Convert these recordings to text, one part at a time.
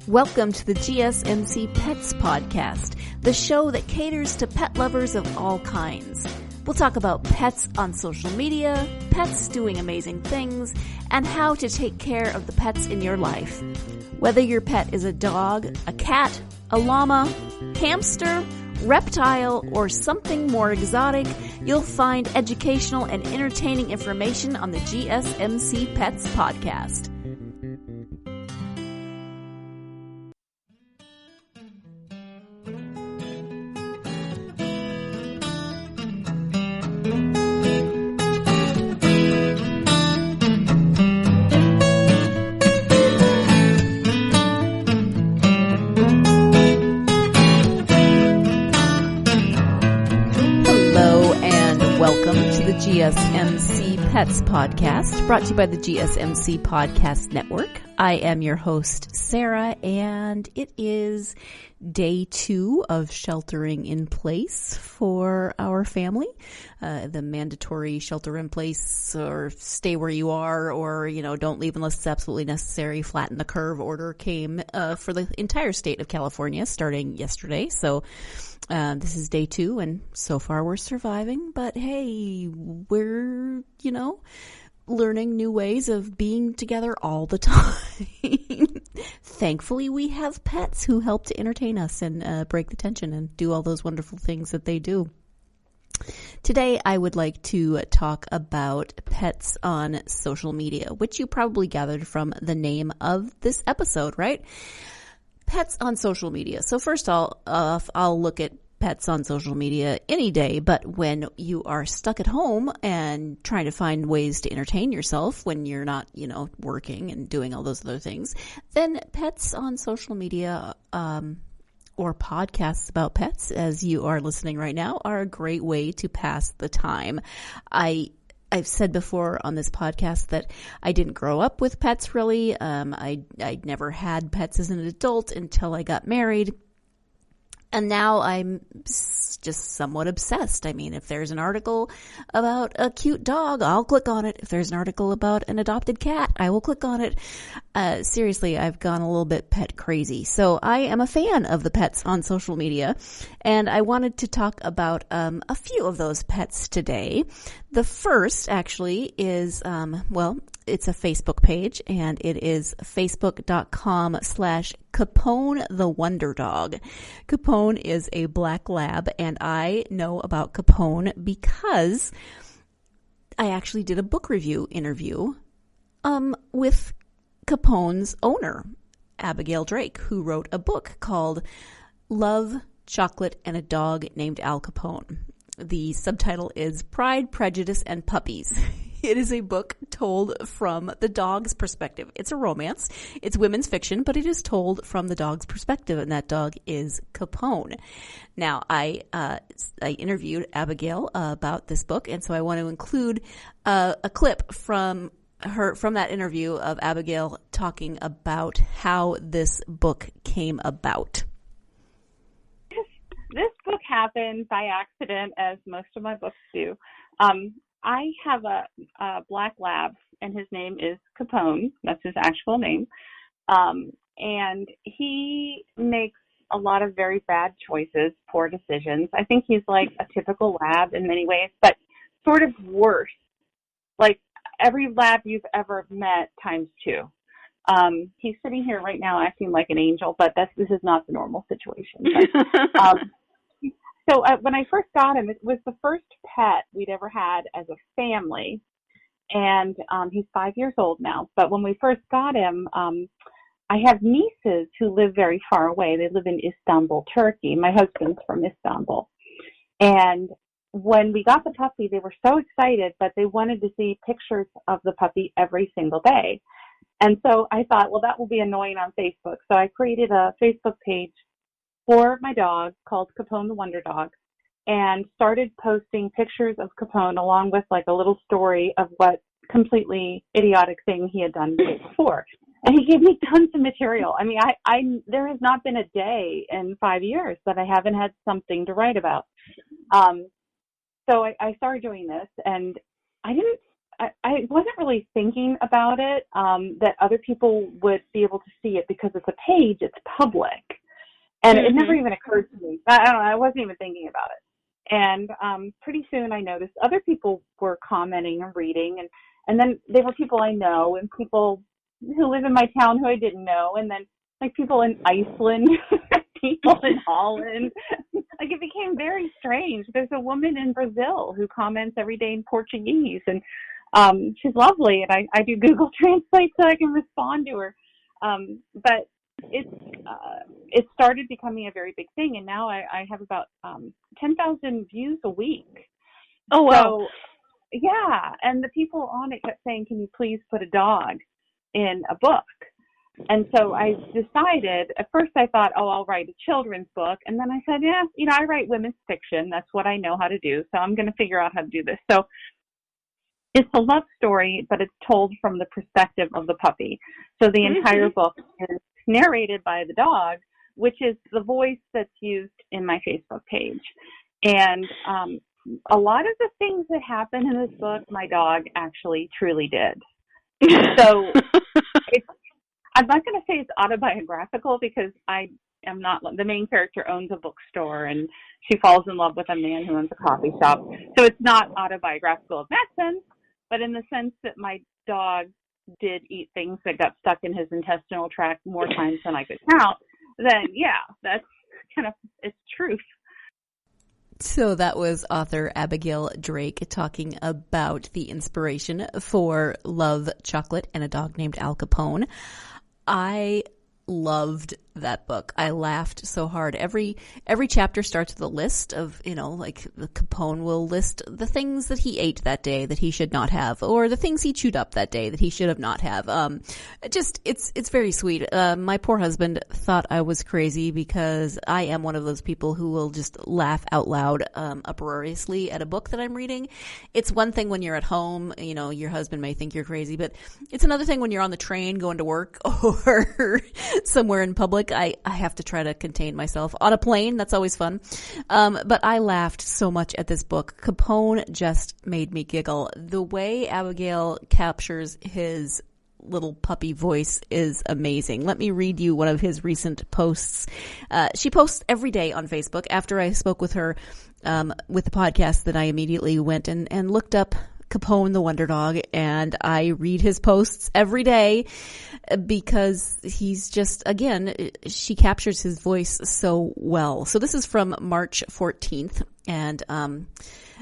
Welcome to the GSMC Pets Podcast, the show that caters to pet lovers of all kinds. We'll talk about pets on social media, pets doing amazing things, and how to take care of the pets in your life. Whether your pet is a dog, a cat, a llama, hamster, reptile, or something more exotic, you'll find educational and entertaining information on the GSMC Pets Podcast. GSMC Pets Podcast, brought to you by the GSMC Podcast Network. I am your host, Sarah, and it is day 2 of sheltering in place for our family. The mandatory shelter in place or stay where you are or, don't leave unless it's absolutely necessary, flatten the curve order came for the entire state of California starting yesterday. So this is day 2, and so far we're surviving. But hey, we're, learning new ways of being together all the time. Thankfully, we have pets who help to entertain us and break the tension and do all those wonderful things that they do. Today, I would like to talk about pets on social media, which you probably gathered from the name of this episode, right? Pets on social media. So first I'll look at pets on social media any day, but when you are stuck at home and trying to find ways to entertain yourself when you're not, working and doing all those other things, then pets on social media, or podcasts about pets, as you are listening right now, are a great way to pass the time. I've said before on this podcast that I didn't grow up with pets really. I never had pets as an adult until I got married. And now I'm just somewhat obsessed. I mean, if there's an article about a cute dog, I'll click on it. If there's an article about an adopted cat, I will click on it. Seriously, I've gone a little bit pet crazy. So I am a fan of the pets on social media, and I wanted to talk about a few of those pets today. The first actually is, it's a Facebook page, and it is facebook.com/Capone the Wonder Dog. Capone is a black lab, and I know about Capone because I actually did a book review interview with Capone's owner, Abigail Drake, who wrote a book called Love, Chocolate, and a Dog Named Al Capone. The subtitle is Pride, Prejudice, and Puppies. It is a book told from the dog's perspective. It's a romance. It's women's fiction, but it is told from the dog's perspective, and that dog is Capone. Now, I interviewed Abigail about this book, and so I want to include a clip from that interview of Abigail talking about how this book came about. This book happened by accident, as most of my books do. I have a black lab, and his name is Capone. That's his actual name. And he makes a lot of very bad choices, poor decisions. I think he's like a typical lab in many ways, but sort of worse. Like every lab you've ever met times 2. He's sitting here right now acting like an angel, but this is not the normal situation. But, So when I first got him, it was the first pet we'd ever had as a family, and he's 5 years old now. But when we first got him, I have nieces who live very far away. They live in Istanbul, Turkey. My husband's from Istanbul. And when we got the puppy, they were so excited, but they wanted to see pictures of the puppy every single day. And so I thought, well, that will be annoying on Facebook. So I created a Facebook page for my dog called Capone the Wonder Dog, and started posting pictures of Capone along with like a little story of what completely idiotic thing he had done the day before. And he gave me tons of material. I mean, there has not been a day in 5 years that I haven't had something to write about. So I started doing this, and I didn't I wasn't really thinking about it, that other people would be able to see it because it's a page, it's public. And it never even occurred to me. I don't know, I wasn't even thinking about it. And pretty soon I noticed other people were commenting and reading, and then there were people I know and people who live in my town who I didn't know, and then like people in Iceland, people in Holland. Like it became very strange. There's a woman in Brazil who comments every day in Portuguese, and she's lovely, and I do Google Translate so I can respond to her. But it started becoming a very big thing, and now I have about 10,000 views a week. Oh, wow. So, yeah, and the people on it kept saying, can you please put a dog in a book? And so I decided, at first I thought, oh, I'll write a children's book. And then I said, yeah, I write women's fiction. That's what I know how to do. So I'm going to figure out how to do this. So it's a love story, but it's told from the perspective of the puppy. So the entire book is narrated by the dog, which is the voice that's used in my Facebook page. And a lot of the things that happen in this book, my dog actually truly did. So I'm not going to say it's autobiographical because I am not. The main character owns a bookstore and she falls in love with a man who owns a coffee shop. So it's not autobiographical in that sense, but in the sense that my dog did eat things that got stuck in his intestinal tract more times than I could count, then yeah, that's kind of, it's truth. So that was author Abigail Drake talking about the inspiration for Love, Chocolate, and a Dog Named Al Capone. I loved that book. I laughed so hard. Every chapter starts with a list of, like the Capone will list the things that he ate that day that he should not have, or the things he chewed up that day that he should have not have. It's very sweet. My poor husband thought I was crazy because I am one of those people who will just laugh out loud, uproariously at a book that I'm reading. It's one thing when you're at home, your husband may think you're crazy, but it's another thing when you're on the train going to work or somewhere in public. I have to try to contain myself. On a plane, that's always fun. But I laughed so much at this book. Capone just made me giggle. The way Abigail captures his little puppy voice is amazing. Let me read you one of his recent posts. She posts every day on Facebook. After I spoke with her with the podcast, that I immediately went and looked up Capone the Wonder Dog, and I read his posts every day because he's just, again, she captures his voice so well. So this is from March 14th, and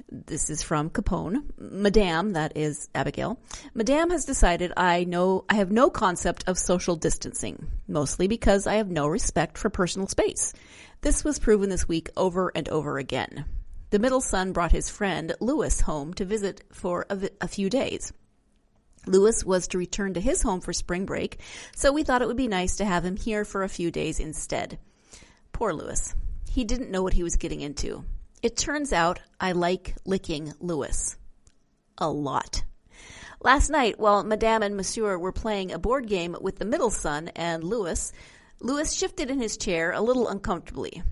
this is from Capone. Madame, that is Abigail. Madame has decided I have no concept of social distancing, mostly because I have no respect for personal space. This was proven this week over and over again. The middle son brought his friend Louis home to visit for a few days. Louis was to return to his home for spring break, so we thought it would be nice to have him here for a few days instead. Poor Louis. He didn't know what he was getting into. It turns out I like licking Louis. A lot. Last night, while Madame and Monsieur were playing a board game with the middle son and Louis shifted in his chair a little uncomfortably.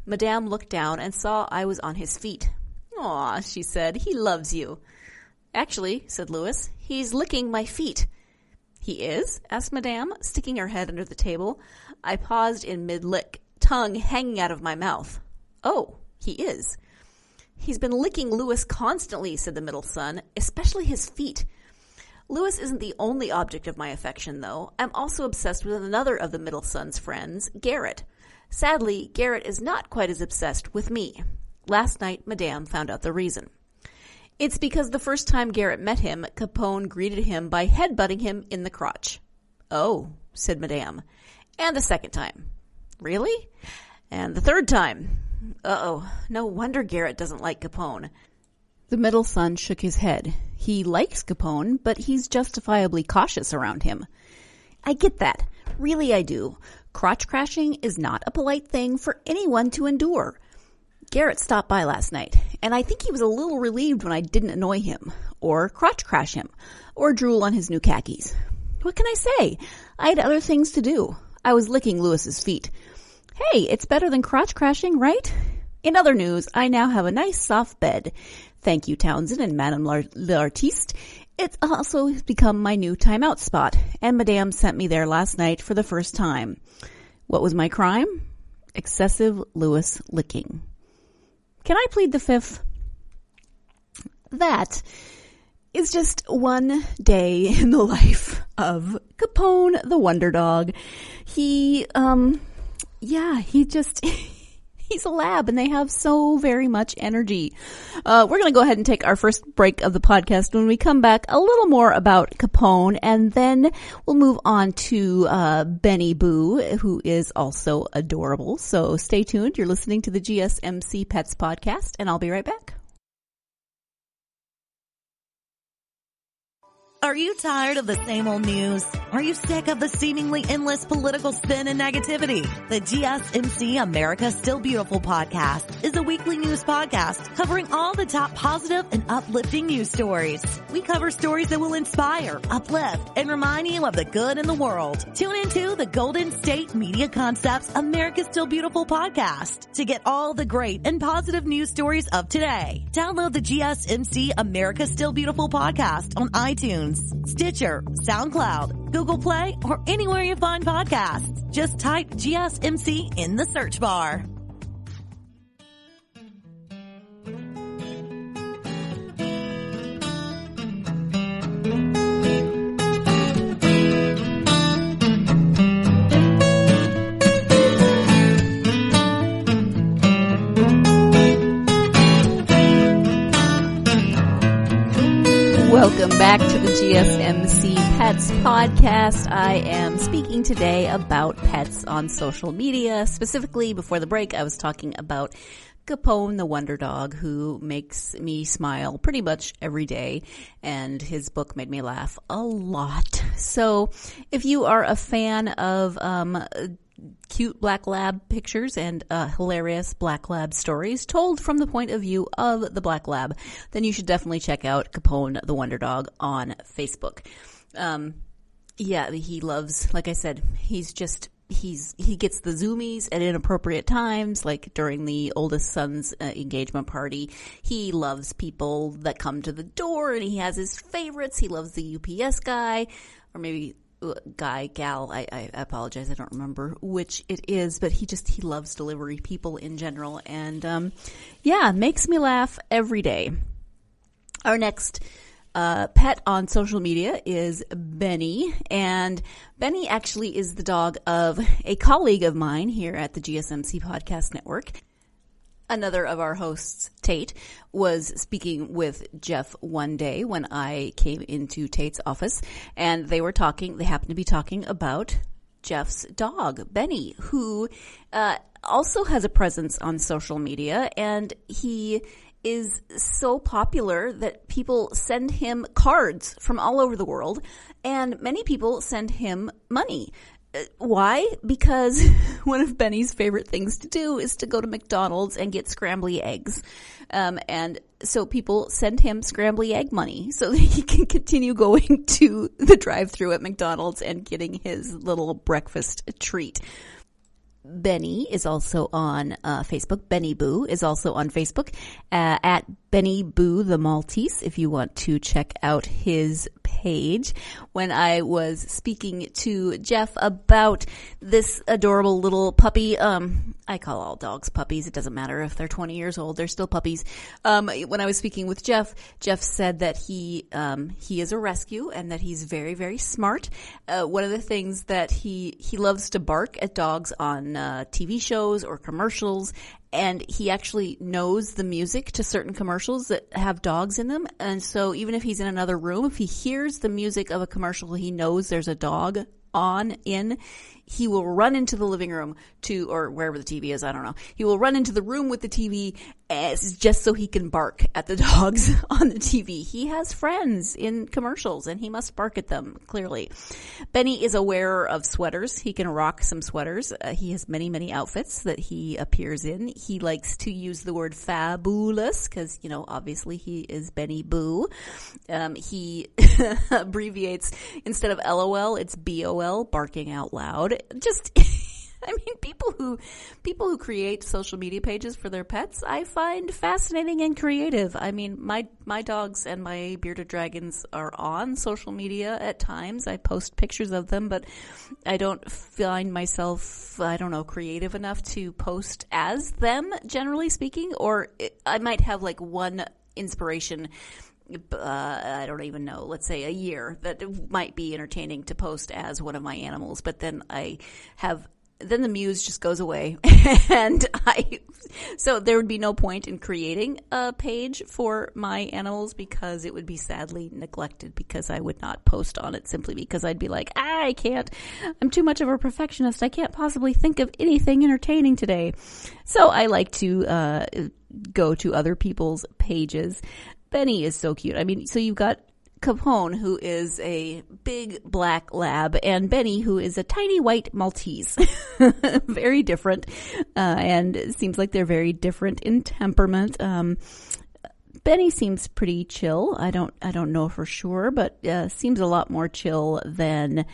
Madame looked down and saw I was on his feet. "Aw," she said, "he loves you." "Actually," said Louis, "he's licking my feet." "He is?" asked Madame, sticking her head under the table. I paused in mid-lick, tongue hanging out of my mouth. "Oh, he is." "He's been licking Louis constantly," said the middle son, "especially his feet." Louis isn't the only object of my affection, though. I'm also obsessed with another of the middle son's friends, Garrett. Sadly, Garrett is not quite as obsessed with me. Last night, Madame found out the reason. It's because the first time Garrett met him, Capone greeted him by headbutting him in the crotch. "Oh," said Madame. "And the second time." "Really?" "And the third time." "Uh-oh, no wonder Garrett doesn't like Capone." The middle son shook his head. He likes Capone, but he's justifiably cautious around him. "I get that. Really, I do. Crotch crashing is not a polite thing for anyone to endure. Garrett stopped by last night, and I think he was a little relieved when I didn't annoy him, or crotch crash him, or drool on his new khakis. What can I say? I had other things to do. I was licking Louis's feet. Hey, it's better than crotch crashing, right? In other news, I now have a nice soft bed. Thank you, Townsend and Madame L'Artiste. It's also become my new timeout spot, and Madame sent me there last night for the first time. What was my crime? Excessive Lewis licking. Can I plead the fifth? That is just one day in the life of Capone the Wonder Dog. He's a lab, and they have so very much energy. We're going to go ahead and take our first break of the podcast. When we come back, a little more about Capone, and then we'll move on to Benny Boo, who is also adorable. So stay tuned. You're listening to the GSMC Pets Podcast, and I'll be right back. Are you tired of the same old news? Are you sick of the seemingly endless political spin and negativity? The GSMC America's Still Beautiful podcast is a weekly news podcast covering all the top positive and uplifting news stories. We cover stories that will inspire, uplift, and remind you of the good in the world. Tune into the Golden State Media Concepts America's Still Beautiful podcast to get all the great and positive news stories of today. Download the GSMC America's Still Beautiful podcast on iTunes, Stitcher, SoundCloud, Google Play, or anywhere you find podcasts. Just type GSMC in the search bar. Welcome back to the GSMC Pets Podcast. I am speaking today about pets on social media. Specifically, before the break, I was talking about Capone the Wonder Dog, who makes me smile pretty much every day, and his book made me laugh a lot. So if you are a fan of cute black lab pictures and hilarious black lab stories told from the point of view of the black lab, then you should definitely check out Capone the Wonder Dog on Facebook. He loves, like I said, he gets the zoomies at inappropriate times, like during the oldest son's engagement party. He loves people that come to the door, and he has his favorites. He loves the UPS guy, or maybe gal, I apologize, I don't remember which it is, but he loves delivery people in general, and makes me laugh every day. Our next pet on social media is Benny, and Benny actually is the dog of a colleague of mine here at the GSMC Podcast Network. Another of our hosts, Tate, was speaking with Jeff one day when I came into Tate's office, and they happened to be talking about Jeff's dog, Benny, who also has a presence on social media, and he is so popular that people send him cards from all over the world, and many people send him money. Why? Because one of Benny's favorite things to do is to go to McDonald's and get scrambly eggs. And so people send him scrambly egg money so that he can continue going to the drive-thru at McDonald's and getting his little breakfast treat. Benny is also on Facebook. Benny Boo is also on Facebook at Benny Boo the Maltese, if you want to check out his page. When I was speaking to Jeff about this adorable little puppy, I call all dogs puppies. It doesn't matter if they're 20 years old, they're still puppies. When I was speaking with Jeff said that he is a rescue and that he's very, very smart. One of the things that he loves to bark at dogs on TV shows or commercials, and he actually knows the music to certain commercials that have dogs in them. And so even if he's in another room, if he hears the music of a commercial he knows there's a dog in, he will run into the living room or wherever the TV is, I don't know. He will run into the room with the TV just so he can bark at the dogs on the TV. He has friends in commercials and he must bark at them, clearly. Benny is a wearer of sweaters. He can rock some sweaters. He has many, many outfits that he appears in. He likes to use the word fabulous because, obviously he is Benny Boo. He abbreviates, instead of LOL, it's BOL, barking out loud. Just I mean, people who create social media pages for their pets, I find fascinating and creative. I mean, my dogs and my bearded dragons are on social media at times. I post pictures of them, but I don't find myself, I don't know, creative enough to post as them, generally speaking. Or I might have like one inspiration, I don't even know, let's say a year, that might be entertaining to post as one of my animals, but then then the muse just goes away, and so there would be no point in creating a page for my animals because it would be sadly neglected because I would not post on it simply because I'd be like, I can't, I'm too much of a perfectionist. I can't possibly think of anything entertaining today. So I like to go to other people's pages. Benny is so cute. I mean, so you've got Capone, who is a big black lab, and Benny, who is a tiny white Maltese. Very different, and it seems like they're very different in temperament. Benny seems pretty chill. I don't know for sure, but seems a lot more chill than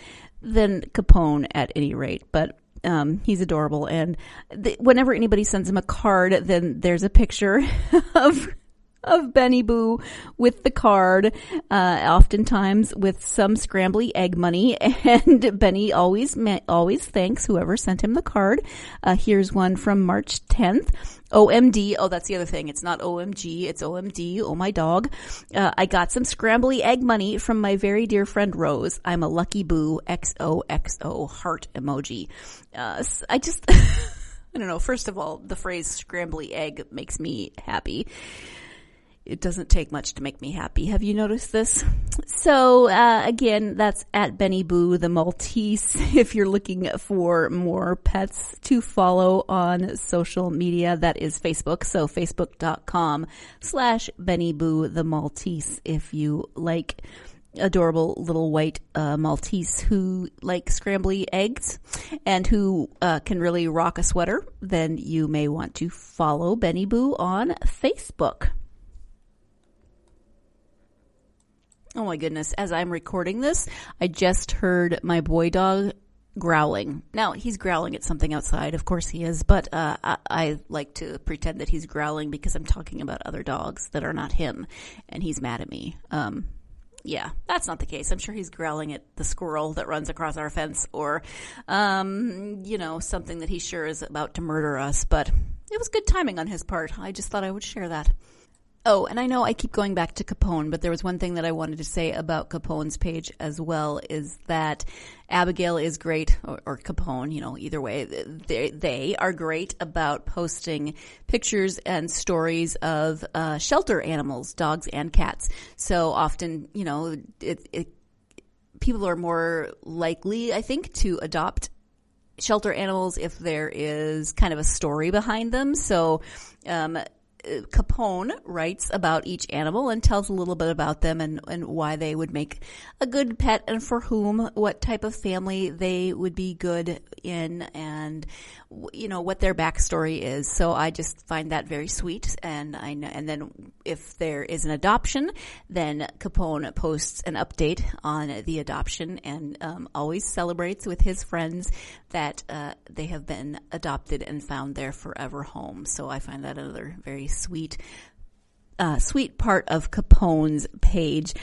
Capone at any rate. But he's adorable, and whenever anybody sends him a card, then there's a picture of Benny Boo with the card, oftentimes with some scrambly egg money, and Benny always thanks whoever sent him the card. Here's one from March 10th. OMD. Oh, that's the other thing. It's not OMG. It's OMD. Oh, my dog. I got some scrambly egg money from my very dear friend Rose. I'm a lucky boo. XOXO heart emoji. I just, I don't know. First of all, the phrase scrambly egg makes me happy. It doesn't take much to make me happy. Have you noticed this? So, again, that's at Benny Boo, the Maltese, if you're looking for more pets to follow on social media. That is Facebook. So, facebook.com/Benny Boo, the Maltese, if you like adorable little white Maltese who like scrambly eggs and who can really rock a sweater, then you may want to follow Benny Boo on Facebook. Oh my goodness, as I'm recording this, I just heard my boy dog growling. Now, he's growling at something outside, of course he is, but I like to pretend that he's growling because I'm talking about other dogs that are not him, and he's mad at me. Yeah, that's not the case. I'm sure he's growling at the squirrel that runs across our fence or, something that he sure is about to murder us, but it was good timing on his part. I just thought I would share that. Oh, and I know I keep going back to Capone, but there was one thing that I wanted to say about Capone's page as well, is that Abigail is great, or Capone, either way, they are great about posting pictures and stories of shelter animals, dogs and cats. So often, people are more likely, I think, to adopt shelter animals if there is kind of a story behind them. So, Capone writes about each animal and tells a little bit about them and why they would make a good pet and for whom, what type of family they would be good in, and what their backstory is. So I just find that very sweet, and then if there is an adoption, then Capone posts an update on the adoption and always celebrates with his friends that they have been adopted and found their forever home. So I find that another very sweet part of Capone's page.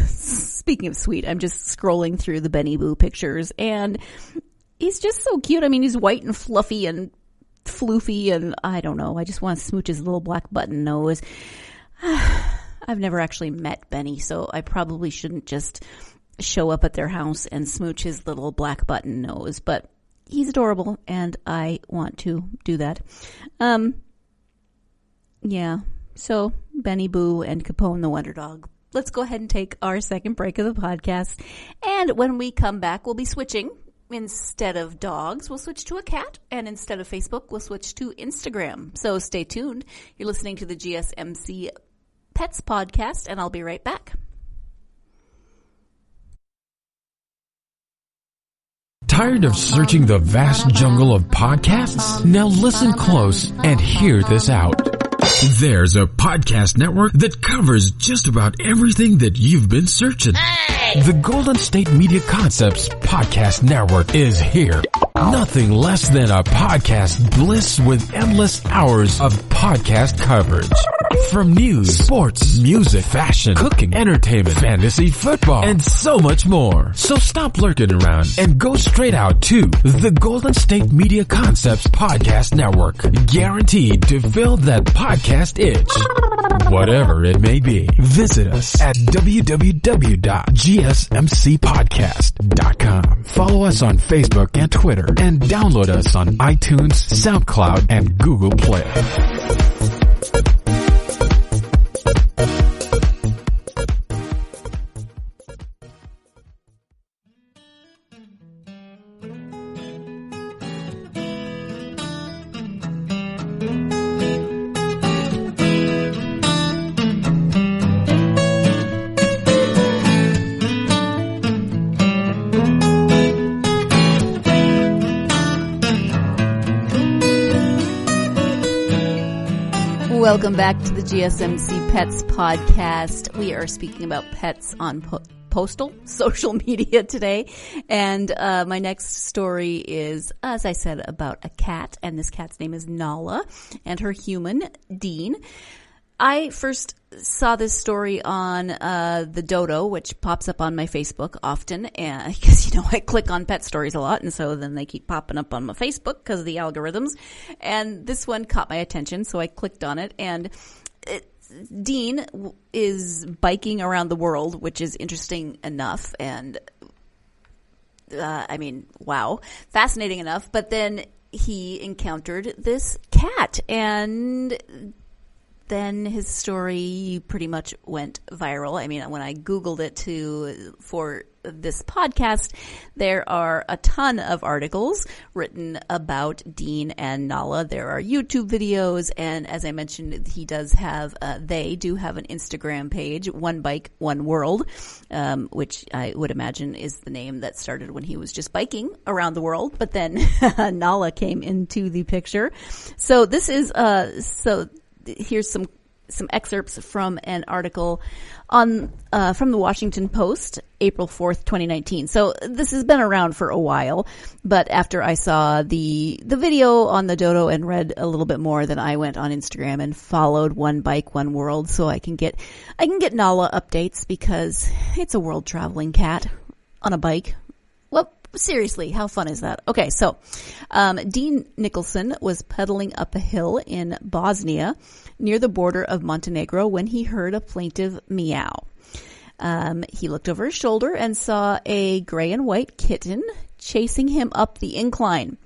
Speaking of sweet, I'm just scrolling through the Benny Boo pictures, and he's just so cute. I mean, he's white and fluffy and floofy, and I don't know. I just want to smooch his little black button nose. I've never actually met Benny, so I probably shouldn't just show up at their house and smooch his little black button nose, but he's adorable, and I want to do that. Yeah, so Benny Boo and Capone the Wonder Dog. Let's go ahead and take our second break of the podcast, and when we come back, we'll be switching. Instead of dogs, we'll switch to a cat, and instead of Facebook, we'll switch to Instagram. So stay tuned. You're listening to the GSMC Pets Podcast, and I'll be right back. Tired of searching the vast jungle of podcasts? Now listen close and hear this out. There's a podcast network that covers just about everything that you've been searching. Hey! The Golden State Media Concepts Podcast Network is here. Nothing less than a podcast bliss with endless hours of podcast coverage. From news, sports, music, fashion, cooking, entertainment, fantasy, football, and so much more. So stop lurking around and go straight out to the Golden State Media Concepts Podcast Network. Guaranteed to fill that podcast itch. Whatever it may be. Visit us at www.gsmcpodcast.com. Follow us on Facebook and Twitter, and download us on iTunes, SoundCloud, and Google Play. Welcome back to the GSMC Pets podcast. We are speaking about pets on postal social media today. And my next story is, as I said, about a cat. And this cat's name is Nala and her human, Dean. I first saw this story on the Dodo, which pops up on my Facebook often, and because I click on pet stories a lot, and so then they keep popping up on my Facebook because of the algorithms. And this one caught my attention, so I clicked on it. And Dean is biking around the world, which is interesting enough, and wow, fascinating enough. But then he encountered this cat, and then his story pretty much went viral. I mean, when I Googled it for this podcast, there are a ton of articles written about Dean and Nala. There are YouTube videos, and as I mentioned, they do have an Instagram page, One Bike, One World, which I would imagine is the name that started when he was just biking around the world, but then Nala came into the picture. So this is, here's some excerpts from an article from the Washington Post, April 4th, 2019. So this has been around for a while, but after I saw the video on the Dodo and read a little bit more, then I went on Instagram and followed One Bike, One World, so I can get Nala updates, because it's a world traveling cat on a bike. Well, seriously, how fun is that? Okay, so Dean Nicholson was pedaling up a hill in Bosnia near the border of Montenegro when he heard a plaintive meow. He looked over his shoulder and saw a gray and white kitten chasing him up the incline.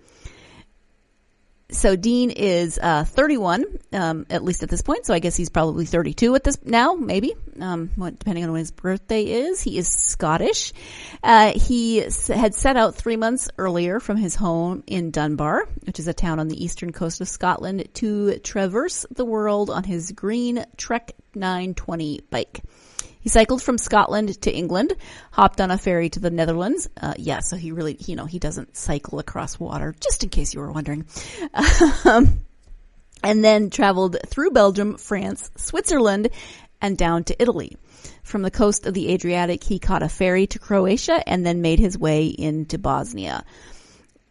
So Dean is 31, at least at this point. So I guess he's probably 32 at this now, maybe, depending on when his birthday is. He is Scottish. He had set out 3 months earlier from his home in Dunbar, which is a town on the eastern coast of Scotland, to traverse the world on his green Trek 920 bike. He cycled from Scotland to England, hopped on a ferry to the Netherlands. So he really, he doesn't cycle across water, just in case you were wondering. And then traveled through Belgium, France, Switzerland, and down to Italy. From the coast of the Adriatic, he caught a ferry to Croatia and then made his way into Bosnia.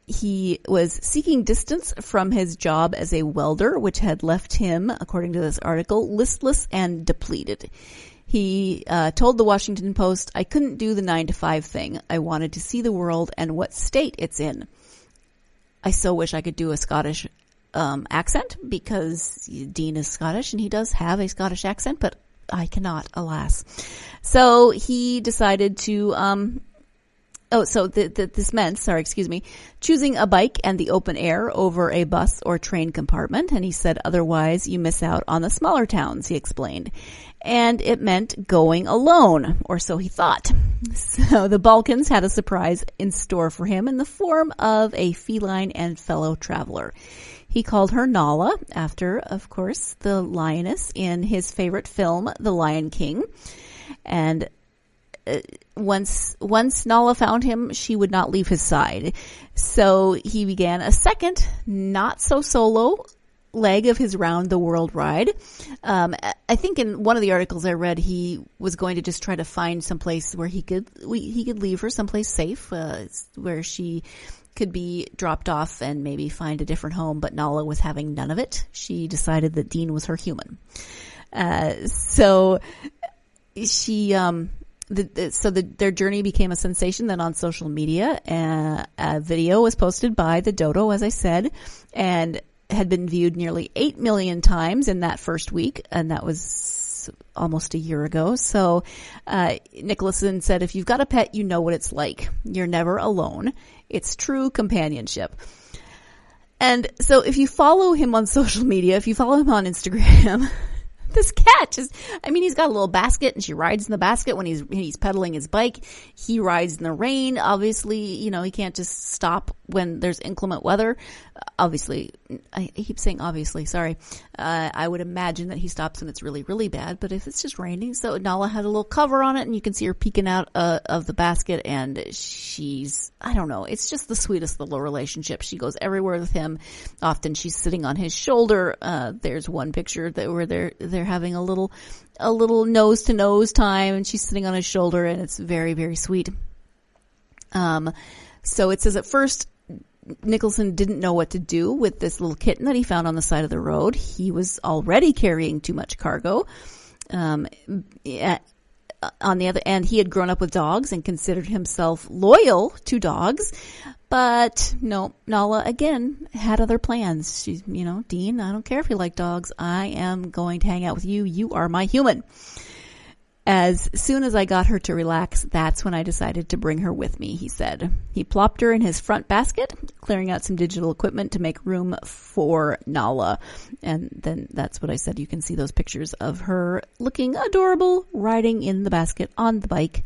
He was seeking distance from his job as a welder, which had left him, according to this article, listless and depleted. He told the Washington Post, "I couldn't do the 9-to-5 thing. I wanted to see the world and what state it's in." I so wish I could do a Scottish accent, because Dean is Scottish and he does have a Scottish accent, but I cannot, alas. So he decided to this meant, choosing a bike and the open air over a bus or train compartment. And he said, otherwise you miss out on the smaller towns, he explained. And it meant going alone, or so he thought. So the Balkans had a surprise in store for him in the form of a feline and fellow traveler. He called her Nala, after, of course, the lioness in his favorite film, The Lion King. And once Nala found him, she would not leave his side. So he began a second, not so solo leg of his round the world ride. I think in one of the articles I read, he was going to just try to find someplace where he could leave her, someplace safe, where she could be dropped off and maybe find a different home. But Nala was having none of it. She decided that Dean was her human. So their journey became a sensation then on social media. A video was posted by the dodo, as I said, and had been viewed nearly 8 million times in that first week, and that was almost a year ago. So Nicholson said, if you've got a pet, you know what it's like. You're never alone. It's true companionship. And so if you follow him on social media, if you follow him on Instagram, this cat he's got a little basket and she rides in the basket when he's pedaling his bike. He rides in the rain. Obviously, he can't just stop when there's inclement weather. Obviously, I keep saying obviously, sorry. I would imagine that he stops when it's really, really bad, but if it's just raining. So Nala had a little cover on it and you can see her peeking out of the basket, and she's, I don't know, it's just the sweetest little relationship. She goes everywhere with him. Often she's sitting on his shoulder. There's one picture where they're having a little nose to nose time, and she's sitting on his shoulder, and it's very, very sweet. So it says at first Nicholson didn't know what to do with this little kitten that he found on the side of the road. He was already carrying too much cargo. On the other end, he had grown up with dogs and considered himself loyal to dogs. But no, Nala again had other plans. She's, Dean, I don't care if you like dogs. I am going to hang out with you. You are my human. As soon as I got her to relax, that's when I decided to bring her with me, he said. He plopped her in his front basket, clearing out some digital equipment to make room for Nala. And then that's what I said. You can see those pictures of her looking adorable, riding in the basket on the bike.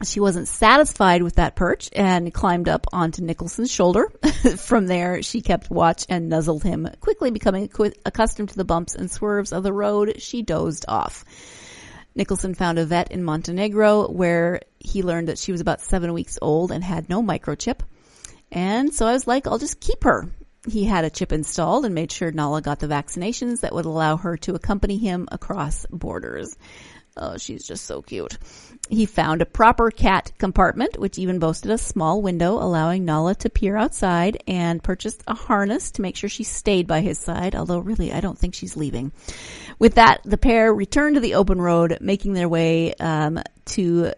She wasn't satisfied with that perch and climbed up onto Nicholson's shoulder. From there, she kept watch and nuzzled him. Quickly becoming accustomed to the bumps and swerves of the road, she dozed off. Nicholson found a vet in Montenegro where he learned that she was about 7 weeks old and had no microchip. And so I was like, I'll just keep her. He had a chip installed and made sure Nala got the vaccinations that would allow her to accompany him across borders. Oh, she's just so cute. He found a proper cat compartment, which even boasted a small window allowing Nala to peer outside, and purchased a harness to make sure she stayed by his side, although really I don't think she's leaving. With that, the pair returned to the open road, making their way to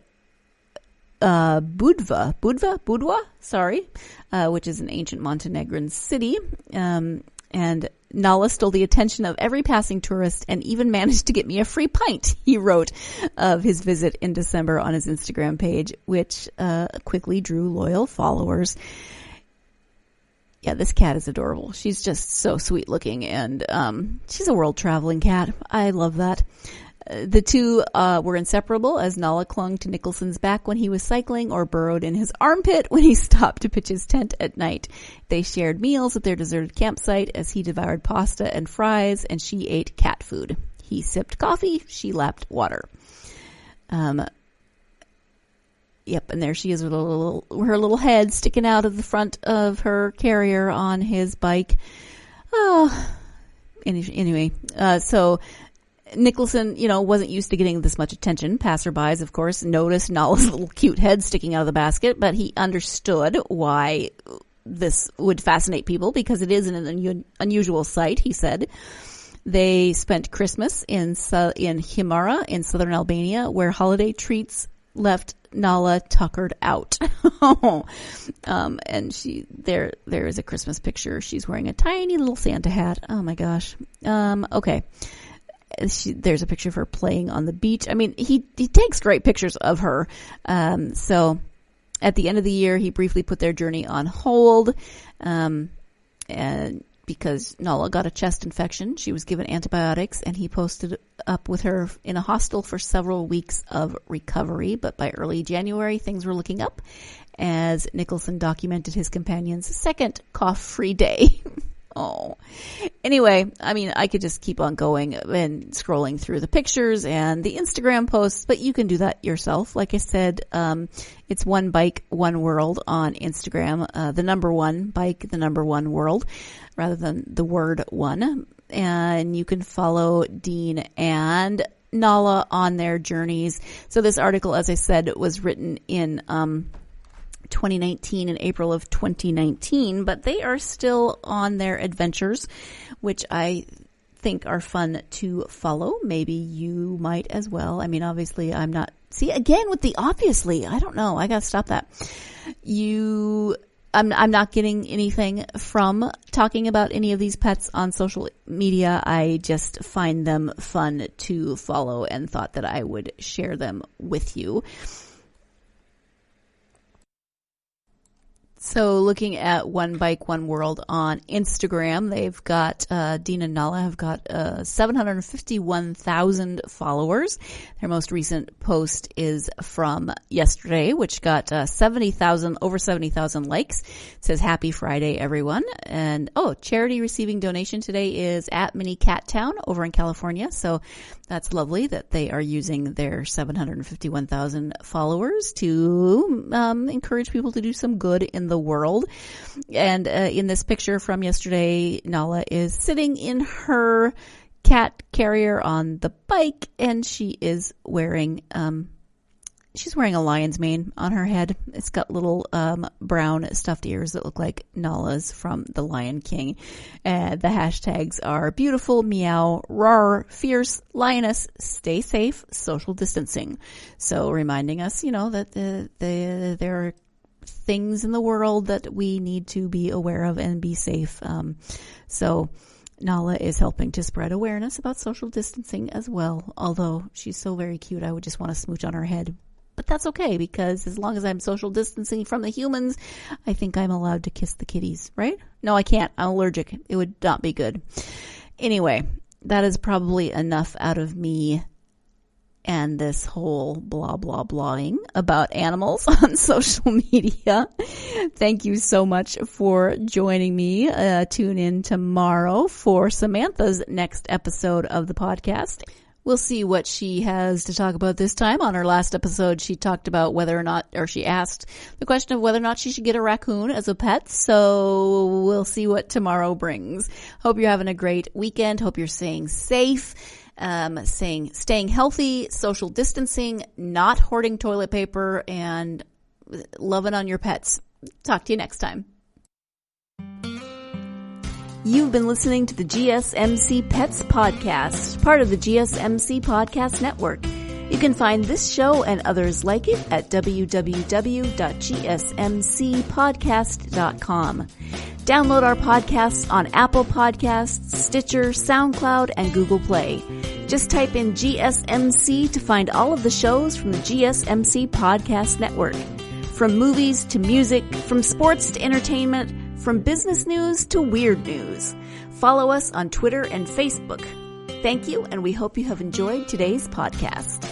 Budva, which is an ancient Montenegrin city. And Nala stole the attention of every passing tourist and even managed to get me a free pint, he wrote of his visit in December on his Instagram page, which quickly drew loyal followers. Yeah, this cat is adorable. She's just so sweet looking, and she's a world-traveling cat. I love that. The two were inseparable as Nala clung to Nicholson's back when he was cycling or burrowed in his armpit when he stopped to pitch his tent at night. They shared meals at their deserted campsite as he devoured pasta and fries and she ate cat food. He sipped coffee, she lapped water. Yep, and there she is with her little head sticking out of the front of her carrier on his bike. Oh, anyway, so Nicholson, wasn't used to getting this much attention. Passerbys, of course, noticed Nala's little cute head sticking out of the basket, but he understood why this would fascinate people because it is an unusual sight, he said. They spent Christmas in Himara in southern Albania, where holiday treats left Nala tuckered out. And there is a Christmas picture. She's wearing a tiny little Santa hat. Oh my gosh. Okay. There's a picture of her playing on the beach. I mean, he takes great pictures of her. So at the end of the year, he briefly put their journey on hold. And because Nala got a chest infection, she was given antibiotics, and he posted up with her in a hostel for several weeks of recovery. But by early January, things were looking up as Nicholson documented his companion's second cough-free day. know. Anyway, I mean, I could just keep on going and scrolling through the pictures and the Instagram posts, but you can do that yourself. Like I said, it's One Bike, One World on Instagram, the number one bike, the number one world, rather than the word one. And you can follow Dean and Nala on their journeys. So this article, as I said, was written in 2019, in April of 2019, but they are still on their adventures, which I think are fun to follow. Maybe you might as well. I mean, obviously I'm not, see, again with the obviously, I don't know. I gotta stop that. I'm not getting anything from talking about any of these pets on social media. I just find them fun to follow and thought that I would share them with you. So looking at One Bike, One World on Instagram, they've got, Dean and Nala have got 751,000 followers. Their most recent post is from yesterday, which got over 70,000 likes. It says, "Happy Friday, everyone." And, charity receiving donation today is at Mini Cat Town over in California. So that's lovely that they are using their 751,000 followers to encourage people to do some good in the world. And in this picture from yesterday, Nala is sitting in her cat carrier on the bike, and she is wearing she's wearing a lion's mane on her head. It's got little brown stuffed ears that look like Nala's from The Lion King. The hashtags are beautiful, meow, roar, fierce, lioness, stay safe, social distancing. So reminding us, that there are things in the world that we need to be aware of and be safe. So Nala is helping to spread awareness about social distancing as well. Although she's so very cute, I would just want to smooch on her head. But that's okay, because as long as I'm social distancing from the humans, I think I'm allowed to kiss the kitties, right? No, I can't. I'm allergic. It would not be good. Anyway, that is probably enough out of me and this whole blah, blah, blahing about animals on social media. Thank you so much for joining me. Tune in tomorrow for Samantha's next episode of the podcast. We'll see what she has to talk about this time. On her last episode, she talked about she asked the question of whether or not she should get a raccoon as a pet. So we'll see what tomorrow brings. Hope you're having a great weekend. Hope you're staying safe, staying healthy, social distancing, not hoarding toilet paper, and loving on your pets. Talk to you next time. You've been listening to the GSMC Pets Podcast, part of the GSMC Podcast Network. You can find this show and others like it at www.gsmcpodcast.com. Download our podcasts on Apple Podcasts, Stitcher, SoundCloud, and Google Play. Just type in GSMC to find all of the shows from the GSMC Podcast Network. From movies to music, from sports to entertainment, from business news to weird news. Follow us on Twitter and Facebook. Thank you, and we hope you have enjoyed today's podcast.